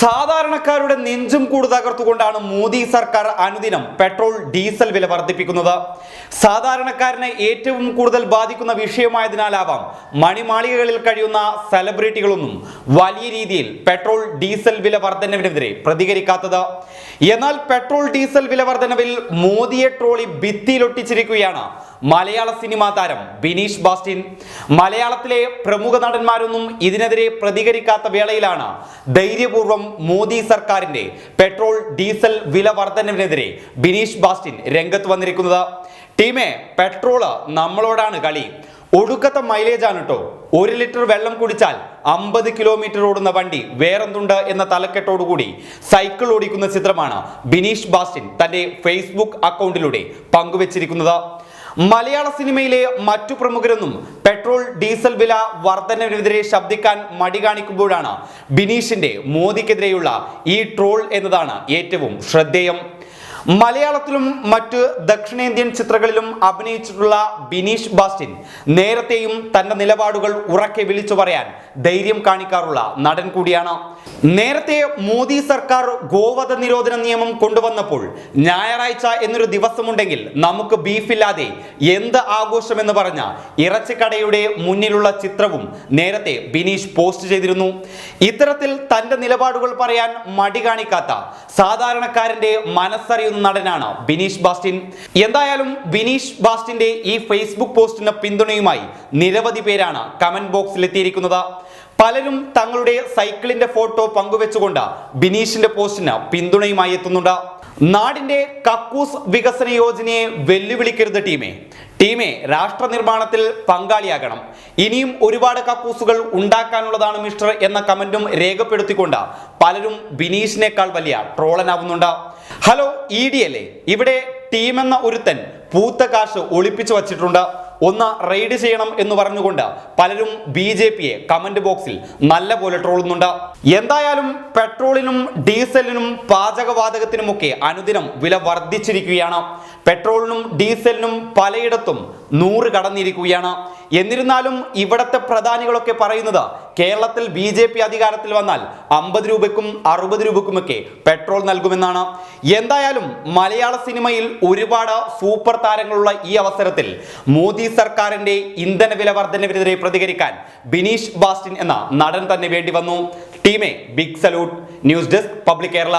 സാധാരണക്കാരുടെ നെഞ്ചും കൂട് തകർത്തുകൊണ്ടാണ് മോദി സർക്കാർ അനുദിനം പെട്രോൾ ഡീസൽ വില വർദ്ധിപ്പിക്കുന്നത്. സാധാരണക്കാരനെ ഏറ്റവും കൂടുതൽ ബാധിക്കുന്ന വിഷയമായതിനാലാവാം മണിമാളികകളിൽ കഴിയുന്ന സെലിബ്രിറ്റികളൊന്നും വലിയ രീതിയിൽ പെട്രോൾ ഡീസൽ വില വർധനവിനെതിരെ പ്രതികരിക്കാത്തത്. എന്നാൽ പെട്രോൾ ഡീസൽ വില വർധനവിൽ മോദിയെ ട്രോളി ഭിത്തിയിലൊട്ടിച്ചിരിക്കുകയാണ് മലയാള സിനിമാ താരം ബിനീഷ് ബാസ്റ്റിൻ. മലയാളത്തിലെ പ്രമുഖ നടന്മാരൊന്നും ഇതിനെതിരെ പ്രതികരിക്കാത്ത വേളയിലാണ് ധൈര്യപൂർവ്വം മോദി സർക്കാരിന്റെ പെട്രോൾ ഡീസൽ വില വർധനവിനെതിരെ ബിനീഷ് ബാസ്റ്റിൻ രംഗത്ത് വന്നിരിക്കുന്നത്. ടീമേ, പെട്രോള് നമ്മളോടാണ് കളി. ഒടുക്കത്തെ മൈലേജ് ആണ് കേട്ടോ. 1 ലിറ്റർ വെള്ളം കുടിച്ചാൽ 50 കിലോമീറ്റർ ഓടുന്ന വണ്ടി വേറെന്തുണ്ട് എന്ന തലക്കെട്ടോടുകൂടി സൈക്കിൾ ഓടിക്കുന്ന ചിത്രമാണ് ബിനീഷ് ബാസ്റ്റിൻ തന്റെ ഫേസ്ബുക്ക് അക്കൗണ്ടിലൂടെ പങ്കുവച്ചിരിക്കുന്നത്. മലയാള സിനിമയിലെ മറ്റു പ്രമുഖരൊന്നും പെട്രോൾ ഡീസൽ വില വർധനവിനെതിരെ ശബ്ദിക്കാൻ മടി കാണിക്കുമ്പോഴാണ് ബിനീഷിന്റെ മോദിക്കെതിരെയുള്ള ഈ ട്രോൾ എന്നതാണ് ഏറ്റവും ശ്രദ്ധേയം. മലയാളത്തിലും മറ്റ് ദക്ഷിണേന്ത്യൻ ചിത്രങ്ങളിലും അഭിനയിച്ചിട്ടുള്ള ബിനീഷ് ബാസ്റ്റിൻ നേരത്തെയും തന്റെ നിലപാടുകൾ ഉറക്കെ വിളിച്ചു പറയാൻ ധൈര്യം കാണിക്കാറുള്ള നടൻ കൂടിയാണ്. നേരത്തെ മോദി സർക്കാർ ഗോവധ നിരോധന നിയമം കൊണ്ടുവന്നപ്പോൾ ഞായറാഴ്ച എന്നൊരു ദിവസമുണ്ടെങ്കിൽ നമുക്ക് ബീഫില്ലാതെ എന്ത് ആഘോഷം എന്ന് പറഞ്ഞ ഇറച്ചിക്കടയുടെ മുന്നിലുള്ള ചിത്രവും നേരത്തെ ബിനീഷ് പോസ്റ്റ് ചെയ്തിരുന്നു. ഇത്തരത്തിൽ തന്റെ നിലപാടുകൾ പറയാൻ മടി കാണിക്കാത്ത സാധാരണക്കാരന്റെ മനസ്സറിയുന്ന നടനാണ് ബിനീഷ് ബാസ്റ്റിൻ. എന്തായാലും ബിനീഷ് ബാസ്റ്റിന്റെ ഈ ഫേസ്ബുക്ക് പോസ്റ്റിന് പിന്തുണയുമായി നിരവധി പേരാണ് കമന്റ് ബോക്സിൽ എത്തിയിരിക്കുന്നത്. പലരും തങ്ങളുടെ സൈക്കിളിന്റെ ഫോട്ടോ പങ്കുവെച്ചുകൊണ്ട് ബിനീഷിന്റെ പോസ്റ്റിന് പിന്തുണയുമായി എത്തുന്നുണ്ട്. നാടിന്റെ കക്കൂസ് വികസന യോജനയെ വെല്ലുവിളിക്കരുത് ടീമേ, രാഷ്ട്ര നിർമ്മാണത്തിൽ പങ്കാളിയാകണം. ഇനിയും ഒരുപാട് കക്കൂസുകൾ ഉണ്ടാക്കാനുള്ളതാണ് മിസ്റ്റർ എന്ന കമന്റും രേഖപ്പെടുത്തിക്കൊണ്ട് പലരും ബിനീഷിനേക്കാൾ വലിയ ട്രോളനാവുന്നുണ്ട്. ഹലോ ED അല്ലേ, ഇവിടെ ടീമെന്ന ഒരുത്തൻ പൂത്ത കാശ് ഒളിപ്പിച്ചു വച്ചിട്ടുണ്ട്, ഒന്ന് റെയ്ഡ് ചെയ്യണം എന്ന് പറഞ്ഞുകൊണ്ട് പലരും BJPയെ കമന്റ് ബോക്സിൽ നല്ല പോലെ ട്രോളുന്നുണ്ട്. എന്തായാലും പെട്രോളിനും ഡീസലിനും പാചകവാതകത്തിനുമൊക്കെ അനുദിനം വില വർദ്ധിച്ചിരിക്കുകയാണ്. പെട്രോളിനും ഡീസലിനും പലയിടത്തും 100 കടന്നിരിക്കുകയാണ്. എന്നിരുന്നാലും ഇവിടത്തെ പ്രധാനികളൊക്കെ പറയുന്നത് കേരളത്തിൽ BJP അധികാരത്തിൽ വന്നാൽ 50 രൂപയ്ക്കും 60 രൂപയ്ക്കുമൊക്കെ പെട്രോൾ നൽകുമെന്നാണ്. എന്തായാലും മലയാള സിനിമയിൽ ഒരുപാട് സൂപ്പർ താരങ്ങളുള്ള ഈ അവസരത്തിൽ മോദി സർക്കാരിന്റെ ഇന്ധന വില വർധനവിനെതിരെ പ്രതികരിക്കാൻ ബിനീഷ് ബാസ്റ്റിൻ എന്ന നടൻ തന്നെ വേണ്ടി വന്നു. ടീമേ, big salute. News desk public Kerala.